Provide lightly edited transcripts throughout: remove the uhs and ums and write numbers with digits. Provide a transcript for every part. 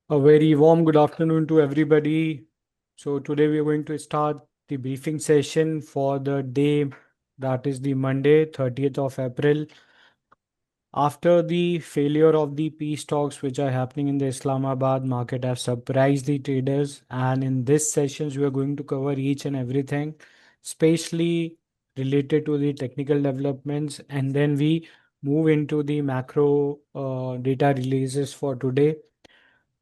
A very warm good afternoon to everybody. So today we are going to start the briefing session for the day that is the Monday, 30th of April. After the failure of the peace talks which are happening in the Islamabad market have surprised the traders, and in this sessions we are going to cover each and everything, especially related to the technical developments, and then we move into the macro data releases for today.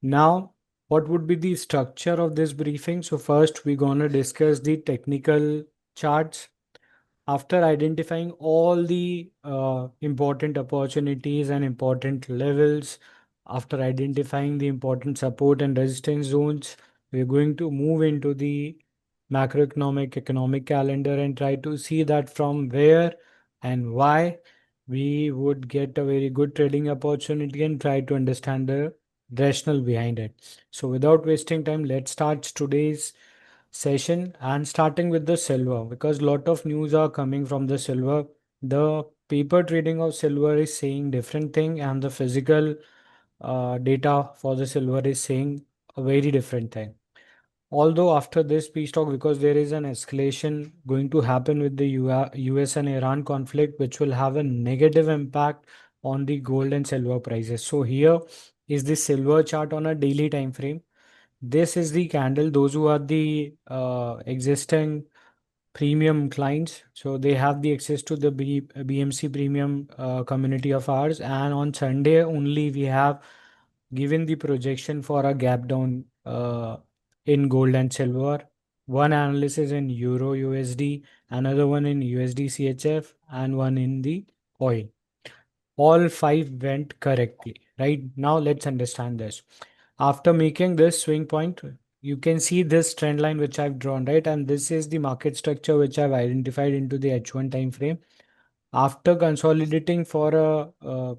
Now, what would be the structure of this briefing? So first, we're gonna discuss the technical charts. After identifying all the important opportunities and important levels, after identifying the important support and resistance zones, we're going to move into the macroeconomic economic calendar and try to see that from where and why we would get a very good trading opportunity and try to understand the rationale behind it. So without wasting time, let's start today's session and starting with the silver because lot of news are coming from the silver. The paper trading of silver is saying different thing and the physical data for the silver is saying a very different thing. Although after this peace talk, because there is an escalation going to happen with the US and Iran conflict, which will have a negative impact on the gold and silver prices. So here is the silver chart on a daily time frame. This is the candle. Those who are the existing premium clients, so they have the access to the BMC premium community of ours. And on Sunday only, we have given the projection for a gap down in gold and silver. One analysis in Euro USD, another one in USD CHF, and one in the oil. All five went correctly. Right now, let's understand this. After making this swing point, you can see this trend line which I've drawn, right? And this is the market structure which I've identified into the H1 time frame. After consolidating for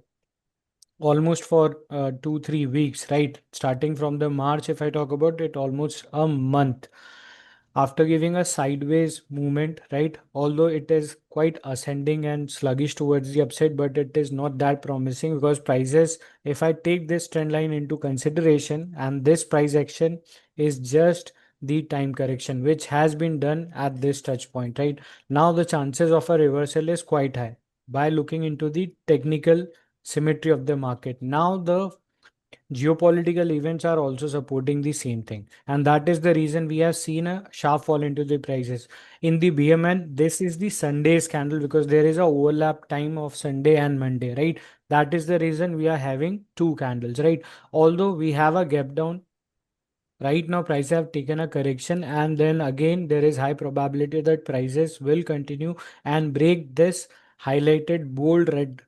almost for 2 3 weeks, right? Starting from the March, if I talk about it, almost a month after giving a sideways movement, right? Although it is quite ascending and sluggish towards the upside, but it is not that promising because prices, if I take this trend line into consideration, and this price action is just the time correction which has been done at this touch point, right? Now the chances of a reversal is quite high by looking into the technical symmetry of the market. Now the geopolitical events are also supporting the same thing, and that is the reason we have seen a sharp fall into the prices in the BMN. This is the Sunday's candle because there is a overlap time of Sunday and Monday, right? That is the reason we are having two candles, right? Although we have a gap down right now, prices have taken a correction, and then again there is high probability that prices will continue and break this highlighted bold red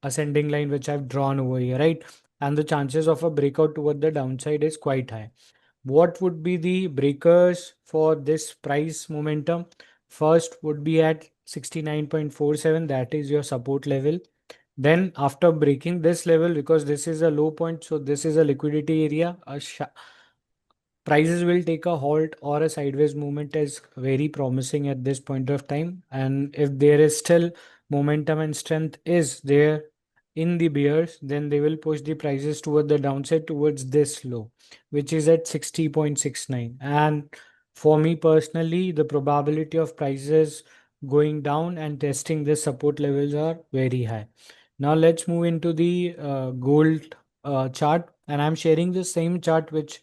ascending line which I've drawn over here, right? And the chances of a breakout toward the downside is quite high. What would be the breakers for this price momentum? First would be at 69.47, that is your support level. Then after breaking this level, because this is a low point, so this is a liquidity area, prices will take a halt or a sideways movement is very promising at this point of time. And if there is still momentum and strength is there in the bears, then they will push the prices toward the downside towards this low, which is at 60.69. And for me personally, the probability of prices going down and testing the support levels are very high. Now let's move into the gold chart, and I'm sharing the same chart which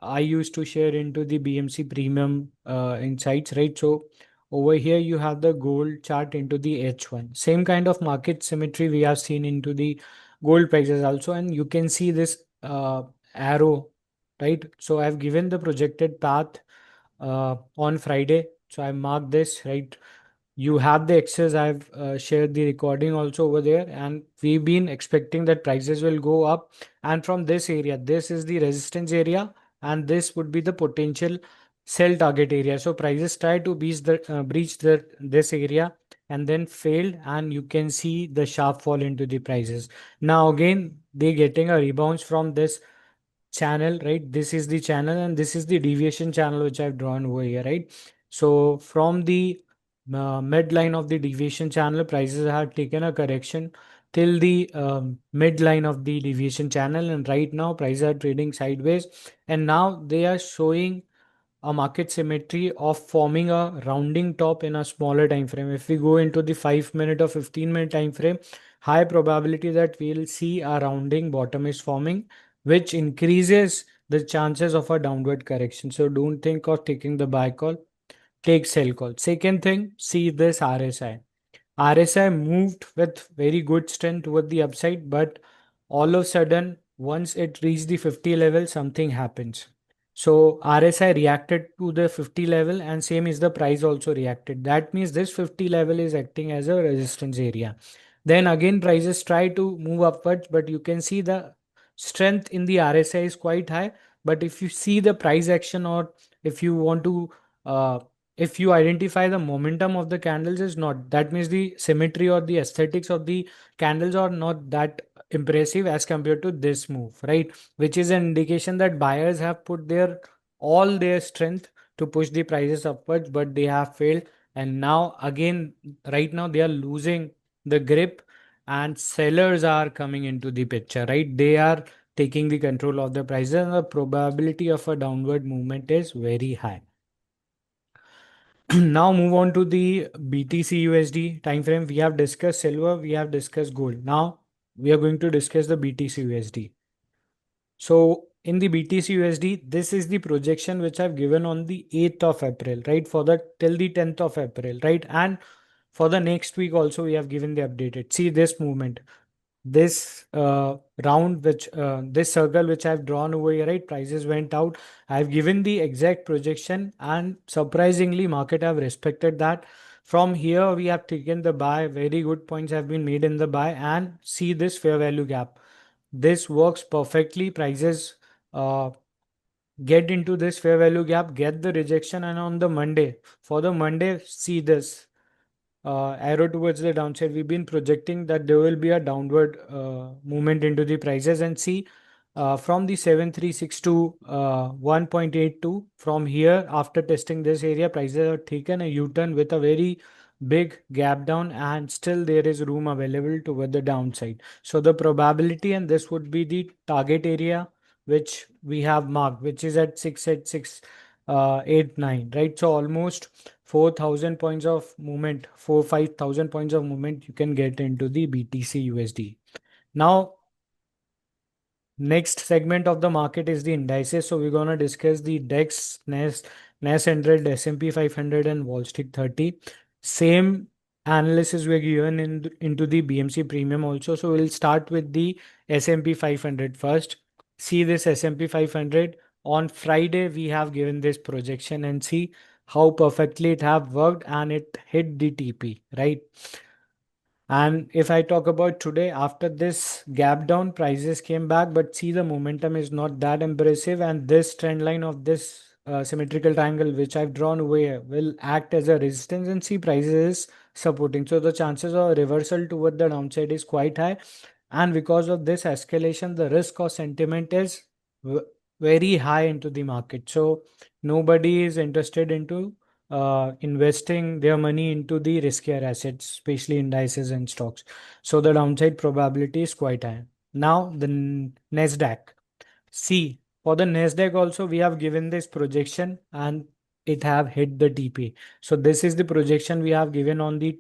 I used to share into the BMC Premium Insights, right? So over here you have the gold chart into the H1. Same kind of market symmetry we have seen into the gold prices also, and you can see this arrow, right? So I've given the projected path on Friday. So I marked this, right? You have the excess. I've shared the recording also over there, and we've been expecting that prices will go up. And from this area, this is the resistance area, and this would be the potential sell target area. So prices try to breach the this area and then failed, and you can see the sharp fall into the prices. Now again, they getting a rebound from this channel, right? This is the channel and this is the deviation channel which I've drawn over here, right? So from the midline of the deviation channel, prices have taken a correction till the midline of the deviation channel, and right now prices are trading sideways, and now they are showing a market symmetry of forming a rounding top in a smaller time frame. If we go into the 5 minute or 15-minute time frame, high probability that we'll see a rounding bottom is forming, which increases the chances of a downward correction. So don't think of taking the buy call, take sell call. Second thing, see this RSI. RSI moved with very good strength toward the upside, but all of a sudden, once it reached the 50 level, something happens. So RSI reacted to the 50 level, and same is the price also reacted. That means this 50 level is acting as a resistance area. Then again, prices try to move upwards, but you can see the strength in the RSI is quite high. But if you see the price action, or if you want to uh, if you identify the momentum of the candles is not, that means the symmetry or the aesthetics of the candles are not that impressive as compared to this move, right? Which is an indication that buyers have put their all their strength to push the prices upwards, but they have failed. And now again, right now they are losing the grip, and sellers are coming into the picture, right? They are taking the control of the prices, and the probability of a downward movement is very high. Now move on to the BTC USD time frame. We have discussed silver, we have discussed gold. Now we are going to discuss the BTC USD. So in the BTC USD, this is the projection which I've given on the 8th of April, right? For the till the 10th of April, right? And for the next week also we have given the updated. See this movement, this round, which this circle which I've drawn over here, right? Prices went out. I've given the exact projection, and surprisingly market have respected that. From here we have taken the buy. Very good points have been made in the buy, and see this fair value gap. This works perfectly. Prices uh, get into this fair value gap, get the rejection, and on the Monday, for the Monday, see this arrow towards the downside. We've been projecting that there will be a downward movement into the prices, and see from the 736 to 1.82, from here after testing this area, prices have taken a U-turn with a very big gap down, and still there is room available toward the downside. So the probability, and this would be the target area which we have marked, which is at 6 at 6 8 9, right? So almost 4,000 points of movement, 5,000 points of movement you can get into the BTC USD. Now, next segment of the market is the indices. So we're gonna discuss the DEX, NAS 100, S&P 500, and Wall Street 30. Same analysis we're given into the BMC Premium also. So we'll start with the S&P 500 first. See this S&P 500. On Friday, we have given this projection, and see how perfectly it have worked, and it hit the TP, right? And if I talk about today, after this gap down, prices came back, but see the momentum is not that impressive. And this trend line of this symmetrical triangle, which I've drawn over here, will act as a resistance, and see prices is supporting. So the chances of reversal toward the downside is quite high. And because of this escalation, the risk or sentiment is v- very high into the market. So nobody is interested into investing their money into the riskier assets, especially indices and stocks. So the downside probability is quite high. Now the NASDAQ. See, for the NASDAQ also we have given this projection, and it have hit the TP. So this is the projection we have given on the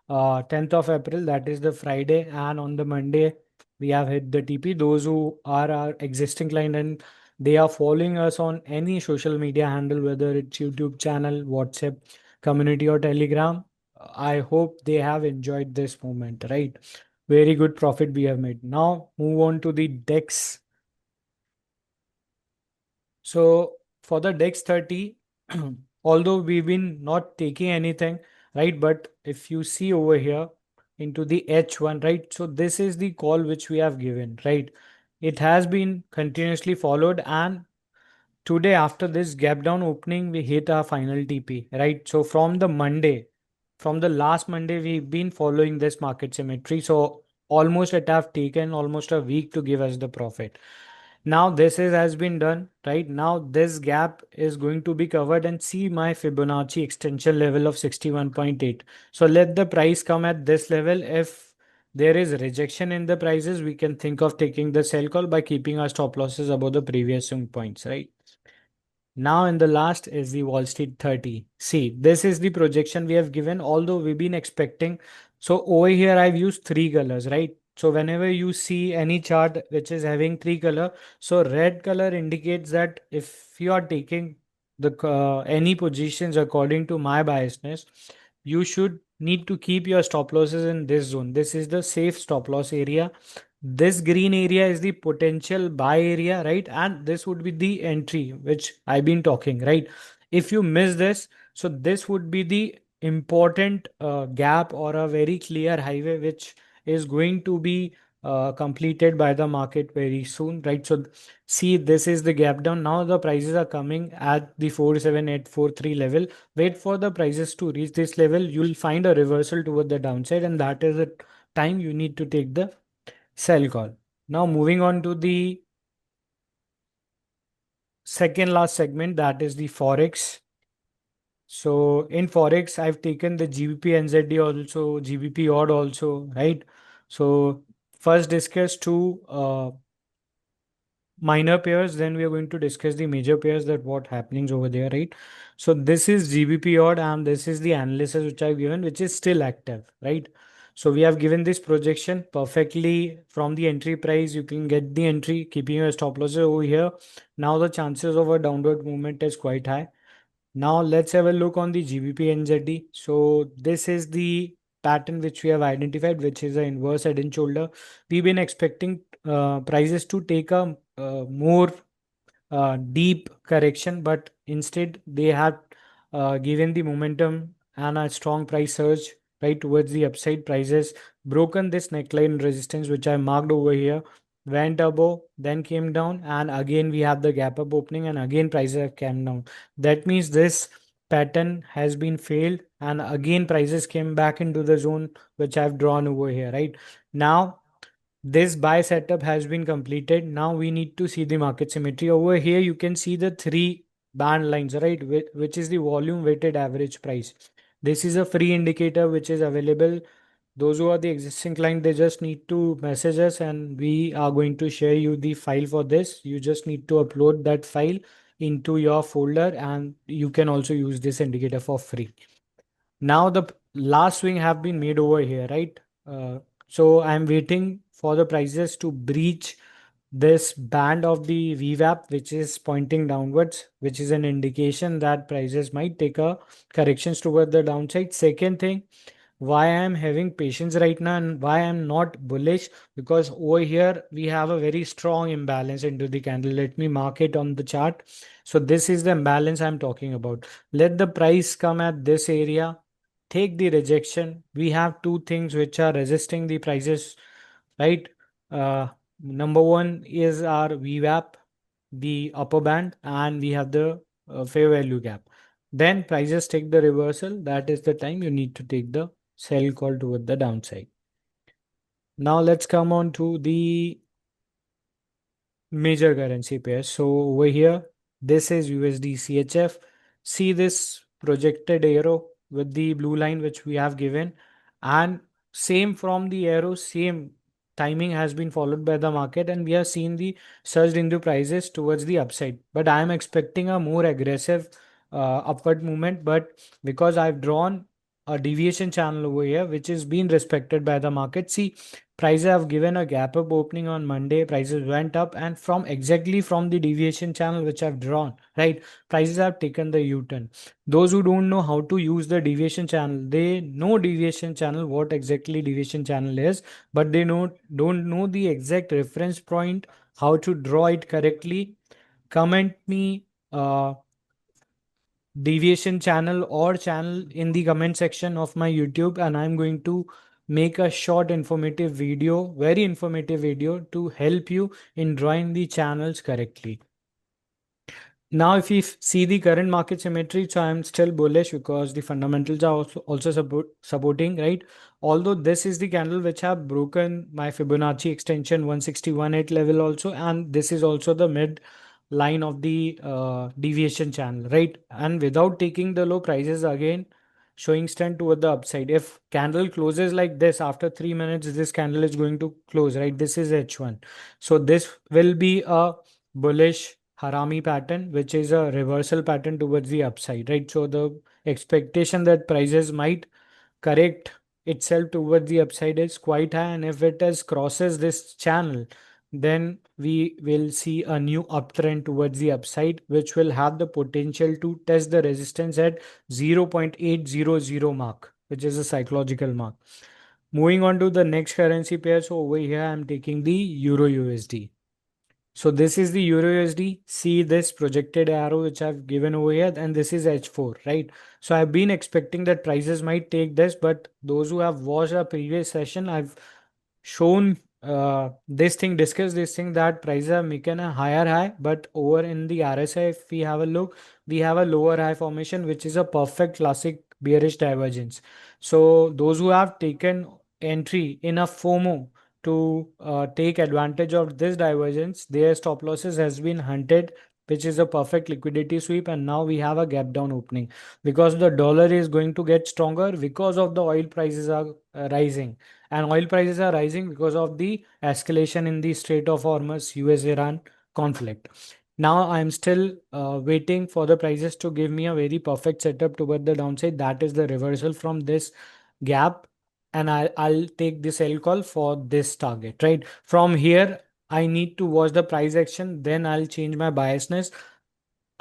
10th of April, that is the Friday, and on the Monday we have hit the TP. Those who are our existing client and they are following us on any social media handle, whether it's YouTube channel, WhatsApp community, or Telegram, I hope they have enjoyed this moment, right? Very good profit we have made. Now move on to the DEX. So for the DEX 30, although we've been not taking anything, right? But if you see over here into the H1, right? So this is the call which we have given, right? It has been continuously followed, and today after this gap down opening, we hit our final TP, right? So from the Monday, from the last Monday, we've been following this market symmetry. So almost it have taken almost a week to give us the profit. Now this is has been done, right? Now this gap is going to be covered, and see my Fibonacci extension level of 61.8. So let the price come at this level. If there is rejection in the prices, we can think of taking the sell call by keeping our stop losses above the previous swing points, right? Now in the last is the Wall Street 30. See, this is the projection we have given, although we've been expecting. So over here, I've used three colors, right? So whenever you see any chart which is having three color, so red color indicates that if you are taking the any positions according to my biasness, you should need to keep your stop losses in this zone. This is the safe stop loss area. This green area is the potential buy area, right? And this would be the entry, which I've been talking, right? If you miss this, so this would be the important gap or a very clear highway, which is going to be completed by the market very soon, right? So see, this is the gap down. Now the prices are coming at the 47843 level. Wait for the prices to reach this level. You'll find a reversal toward the downside, and that is the time you need to take the sell call. Now moving on to the second last segment, that is the Forex. So in Forex, I've taken the GBP NZD also, GBP odd also, right? So first discuss two minor pairs, then we are going to discuss the major pairs, that what happenings over there, right? So this is GBP odd and this is the analysis which I've given, which is still active, right? So we have given this projection perfectly from the entry price. You can get the entry, keeping your stop losses over here. Now the chances of a downward movement is quite high. Now let's have a look on the GBP NZD. So this is the pattern which we have identified, which is an inverse head and shoulder. We've been expecting prices to take a more deep correction, but instead they have given the momentum and a strong price surge right towards the upside. Prices broken this neckline resistance, which I marked over here, went above, then came down, and again we have the gap up opening, and again prices have come down. That means this pattern has been failed, and again prices came back into the zone which I've drawn over here, right? Now this buy setup has been completed. Now we need to see the market symmetry. Over here, you can see the three band lines, right? Which is the volume weighted average price. This is a free indicator which is available. Those who are the existing client, they just need to message us and we are going to share you the file for this. You just need to upload that file into your folder and you can also use this indicator for free. Now the last swing have been made over here, right? So I'm waiting for the prices to breach this band of the VWAP, which is pointing downwards, which is an indication that prices might take a corrections toward the downside. Second thing, why I'm having patience right now and why I'm not bullish, because over here we have a very strong imbalance into the candle. Let me mark it on the chart. So this is the imbalance I'm talking about. Let the price come at this area, take the rejection. We have two things which are resisting the prices, right? Number one is our VWAP, the upper band, and we have the fair value gap. Then prices take the reversal. That is the time you need to take the sell call toward the downside. Now let's come on to the major currency pairs. So over here, this is USD CHF. See this projected arrow with the blue line which we have given, and same from the arrow, same timing has been followed by the market, and we have seen the surge into prices towards the upside. But I am expecting a more aggressive upward movement, but because I've drawn a deviation channel over here which is being respected by the market. See, prices have given a gap up opening on Monday. Prices went up, and from exactly from the deviation channel which I've drawn, right? Prices have taken the U-turn. Those who don't know how to use the deviation channel, they know deviation channel, what exactly deviation channel is, but they don't know the exact reference point, how to draw it correctly. Comment me deviation channel or channel in the comment section of my YouTube, and I'm going to make a short informative video, very informative video, to help you in drawing the channels correctly. Now if you see the current market symmetry, so I'm still bullish because the fundamentals are also supporting, right? Although this is the candle which have broken my Fibonacci extension 161.8 level also, and this is also the mid line of the deviation channel, right? And without taking the low, prices again showing strength toward the upside. If candle closes like this after 3 minutes, this candle is going to close, right? This is H1. So this will be a bullish harami pattern, which is a reversal pattern towards the upside, right? So the expectation that prices might correct itself towards the upside is quite high, and if it has crosses this channel, then we will see a new uptrend towards the upside, which will have the potential to test the resistance at 0.800 mark, which is a psychological mark. Moving on to the next currency pair. So over here I'm taking the Euro USD. So this is the Euro USD. See this projected arrow which I've given over here, and this is H4, right? So I've been expecting that prices might take this, but those who have watched our previous session, I've shown discussed this thing that prices are making a higher high, but over in the RSI, if we have a look, we have a lower high formation, which is a perfect classic bearish divergence. So those who have taken entry in a FOMO to take advantage of this divergence, their stop losses has been hunted, which is a perfect liquidity sweep, and now we have a gap down opening because the dollar is going to get stronger because of the oil prices are rising, and oil prices are rising because of the escalation in the Strait of Hormuz US-Iran conflict. Now I'm still waiting for the prices to give me a very perfect setup toward the downside. That is the reversal from this gap, and I'll take this L call for this target, right? From here, I need to watch the price action, then I'll change my biasness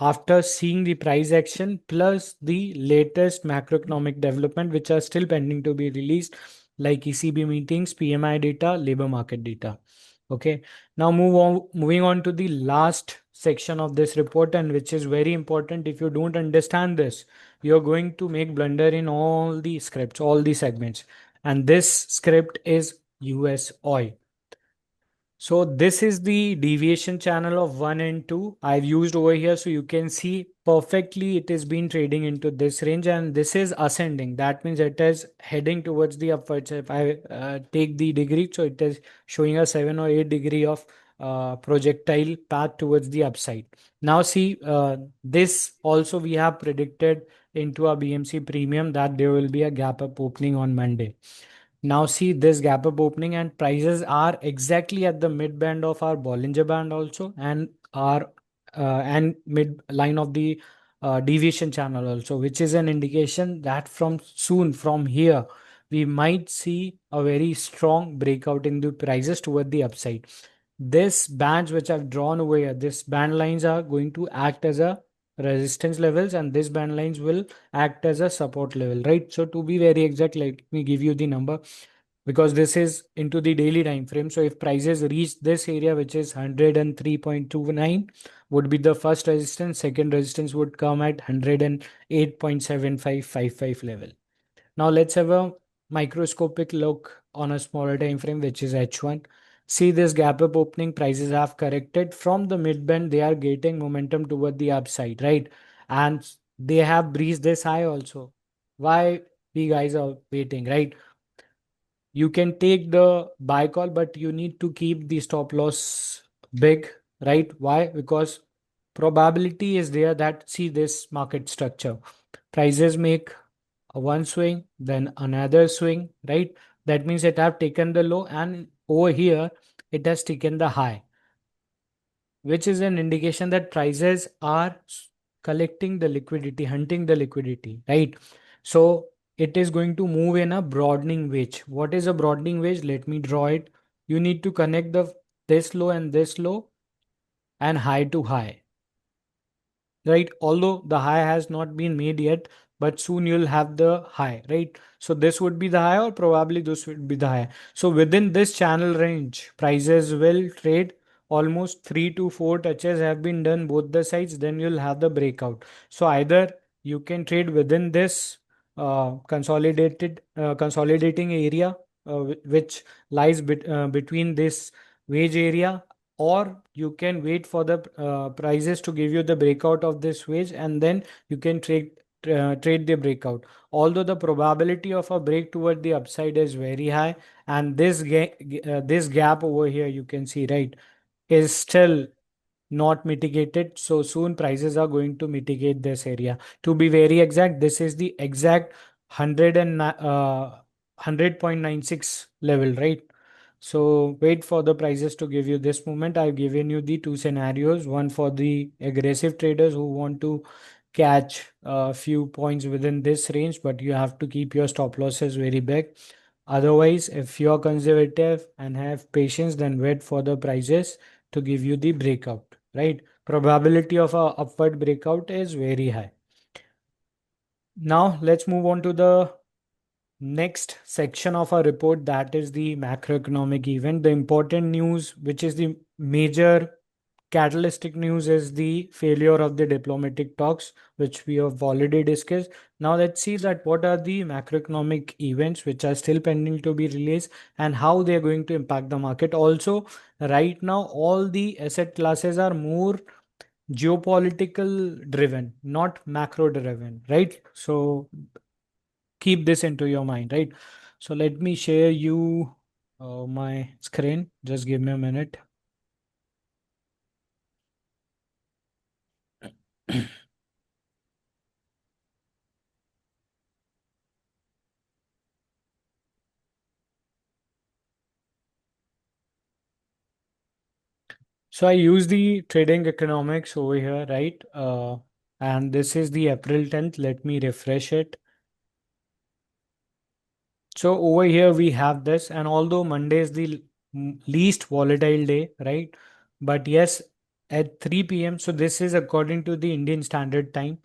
after seeing the price action plus the latest macroeconomic development which are still pending to be released, like ECB meetings, PMI data, labor market data. Okay, now moving on to the last section of this report, and which is very important. If you don't understand this, you're going to make blunder in all the scripts, all the segments, and this script is US oil. So this is the deviation channel of 1 and 2 I've used over here. So you can see perfectly it is been trading into this range, and this is ascending. That means it is heading towards the upwards. If I take the degree, so it is showing a 7 or 8 degree of projectile path towards the upside. Now see, this also we have predicted into a BMC premium that there will be a gap up opening on Monday. Now see this gap up opening, and prices are exactly at the mid band of our Bollinger Band also, and our and mid line of the deviation channel also, which is an indication that from here we might see a very strong breakout in the prices toward the upside. This bands which I've drawn over here, this band lines are going to act as a resistance levels, and this band lines will act as a support level, right? So to be very exact, let me give you the number, because this is into the daily time frame. So if prices reach this area, which is 103.29, would be the first resistance. Second resistance would come at 108.7555 level. Now let's have a microscopic look on a smaller time frame, which is H1. See this gap up opening, prices have corrected from the mid band. They are getting momentum toward the upside, right? And they have breached this high also. Why we guys are waiting, right? You can take the buy call, but you need to keep the stop loss big, right? Why? Because probability is there that, see this market structure, prices make one swing, then another swing, right? That means it have taken the low, and over here it has taken the high, which is an indication that prices are collecting the liquidity, hunting the liquidity, right? So it is going to move in a broadening wedge. What is a broadening wedge? Let me draw it. You need to connect the this low and this low and high to high, right? Although the high has not been made yet, but soon you'll have the high, right? So this would be the high, or probably this would be the high. So within this channel range, prices will trade. Almost 3 to 4 touches have been done both the sides, then you'll have the breakout. So either you can trade within this consolidating area, which lies between this wage area, or you can wait for the prices to give you the breakout of this wedge, and then you can trade the breakout. Although the probability of a break toward the upside is very high, and this gap over here you can see, right, is still not mitigated. So soon prices are going to mitigate this area. To be very exact, this is the exact 100.96 level, right? So wait for the prices to give you this movement. I've given you the two scenarios, one for the aggressive traders who want to catch a few points within this range, but you have to keep your stop losses very big. Otherwise, if you're conservative and have patience, then wait for the prices to give you the breakout, right? Probability of a upward breakout is very high. Now let's move on to the next section of our report, that is the macroeconomic event. The important news, which is the major catalytic news, is the failure of the diplomatic talks, which we have already discussed. Now let's see that what are the macroeconomic events which are still pending to be released and how they are going to impact the market. Also, right now all the asset classes are more geopolitical driven, not macro driven, right? So keep this into your mind, right? So let me share you my screen. Just give me a minute. So I use the trading economics over here, right? And this is the April 10th. Let me refresh it. So over here we have this, and although Monday is the least volatile day, right? But yes, at 3 p.m. So this is according to the Indian Standard Time.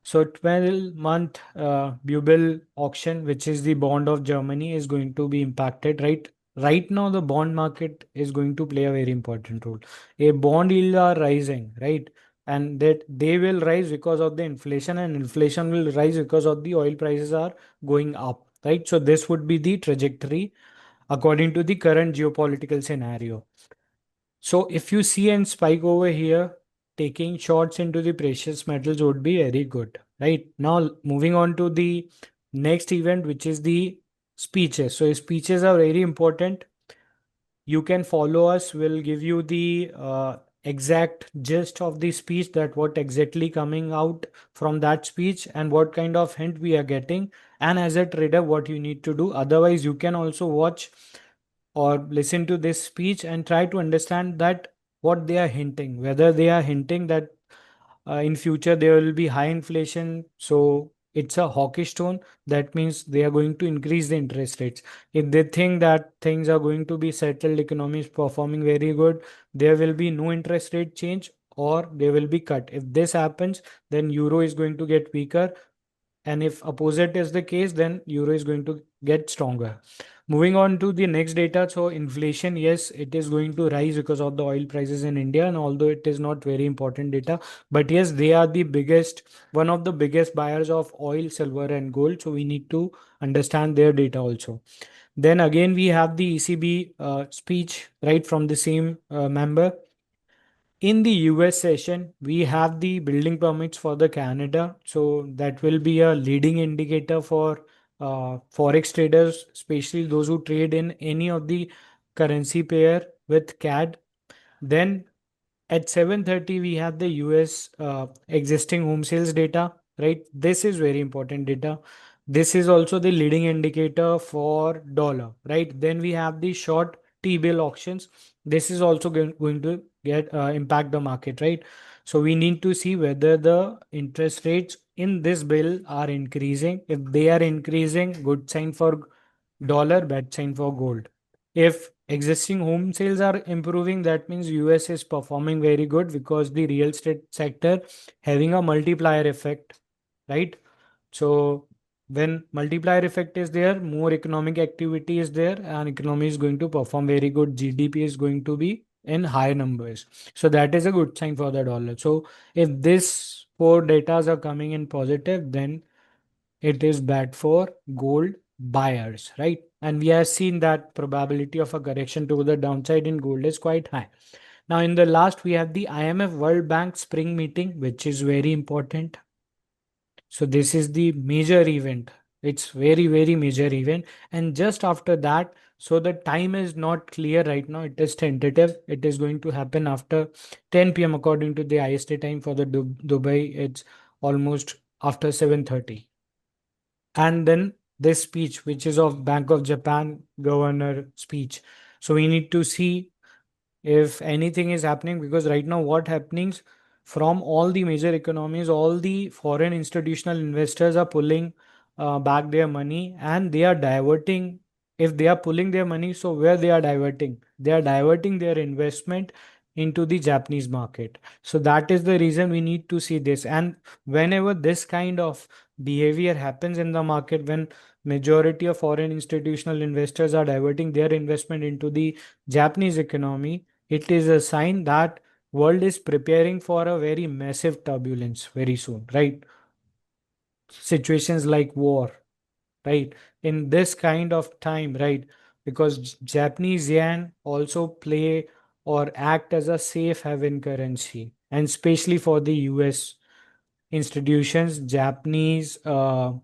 So 12-month Bubble auction, which is the bond of Germany, is going to be impacted, right? Right now, the bond market is going to play a very important role. A bond yield are rising, right? And that they will rise because of the inflation, and inflation will rise because of the oil prices are going up, right? So this would be the trajectory according to the current geopolitical scenario. So if you see and spike over here, taking shorts into the precious metals would be very good, right? Now moving on to the next event, which is the speeches. So speeches are very important. You can follow us. We'll give you the exact gist of the speech, that what exactly coming out from that speech and what kind of hint we are getting, and as a trader what you need to do. Otherwise you can also watch or listen to this speech and try to understand that what they are hinting, whether they are hinting that in future there will be high inflation, so it's a hawkish tone. That means they are going to increase the interest rates. If they think that things are going to be settled, economy is performing very good, there will be no interest rate change or they will be cut. If this happens, then euro is going to get weaker, and if opposite is the case, then euro is going to get stronger. Moving on to the next data. So inflation, yes, it is going to rise because of the oil prices in India, and although it is not very important data, but yes, they are the biggest, one of the biggest buyers of oil, silver and gold, so we need to understand their data also. Then again we have the ECB speech, right, from the same member. In the US session, we have the building permits for the Canada. So that will be a leading indicator for Forex traders, especially those who trade in any of the currency pair with CAD. Then at 7:30 we have the US existing home sales data, right? This is very important data. This is also the leading indicator for dollar, right? Then we have the short T-bill auctions. This is also going to get impact the market, right? So we need to see whether the interest rates in this bill are increasing. If they are increasing, good sign for dollar, bad sign for gold. If existing home sales are improving, that means US is performing very good because the real estate sector having a multiplier effect, right? So when multiplier effect is there, more economic activity is there, and economy is going to perform very good. GDP is going to be in high numbers. So that is a good sign for the dollar. So if this four datas are coming in positive, then it is bad for gold buyers, right? And we have seen that probability of a correction to the downside in gold is quite high. Now, in the last, we have the IMF World Bank spring meeting, which is very important. So this is the major event. It's very, very major event. And just after that, so the time is not clear right now. It is tentative. It is going to happen after 10 p.m. according to the IST time. For the Dubai, it's almost after 7:30. and then this speech, which is of Bank of Japan governor speech. So we need to see if anything is happening, because right now what happenings from all the major economies, all the foreign institutional investors are pulling back their money, and they are diverting. If they are pulling their money, so where they are diverting their investment into the Japanese market. So that is the reason we need to see this. And whenever this kind of behavior happens in the market, when majority of foreign institutional investors are diverting their investment into the Japanese economy, it is a sign that world is preparing for a very massive turbulence very soon, right? Situations like war, right? In this kind of time, right? Because Japanese yen also play or act as a safe haven currency, and especially for the US institutions, Japan is a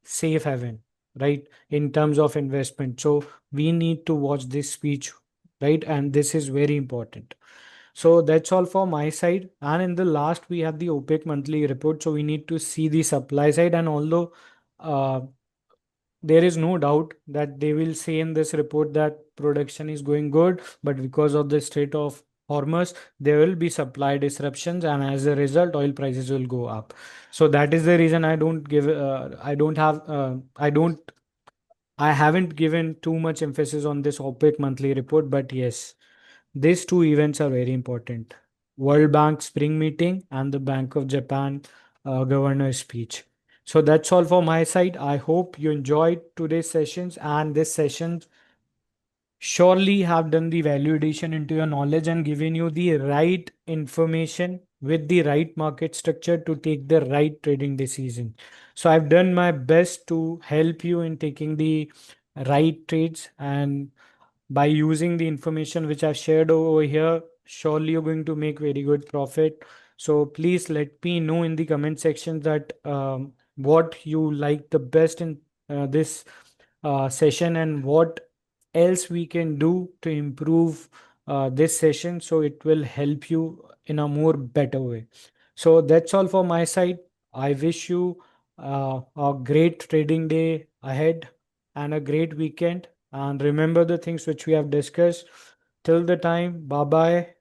safe haven, right, in terms of investment. So we need to watch this speech, right? And this is very important. So that's all for my side. And in the last, we have the OPEC monthly report. So we need to see the supply side. And although uh, there is no doubt that they will say in this report that production is going good, but because of the Strait of Hormuz, there will be supply disruptions, and as a result, oil prices will go up. So that is the reason I haven't given too much emphasis on this OPEC monthly report. But yes, these two events are very important: World Bank spring meeting and the Bank of Japan governor speech. So that's all for my side. I hope you enjoyed today's sessions, and this session surely have done the value addition into your knowledge and given you the right information with the right market structure to take the right trading decision. So I've done my best to help you in taking the right trades, and by using the information which I've shared over here, surely you're going to make very good profit. So please let me know in the comment section that what you like the best in this session, and what else we can do to improve this session, so it will help you in a more better way. So that's all for my side. I wish you a great trading day ahead and a great weekend, and remember the things which we have discussed. Till the time, bye bye.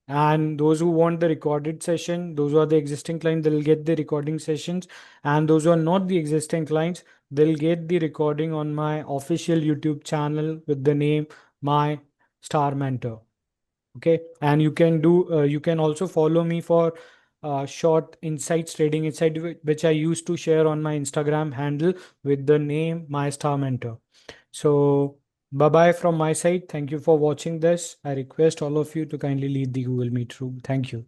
And those who want the recorded session, those who are the existing clients, they'll get the recording sessions, and those who are not the existing clients, they'll get the recording on my official YouTube channel with the name My Star Mentor. Okay, and you can also follow me for short insights, trading insight, which I used to share on my Instagram handle with the name My Star Mentor. So bye bye from my side. Thank you for watching this. I request all of you to kindly leave the Google Meet room. Thank you.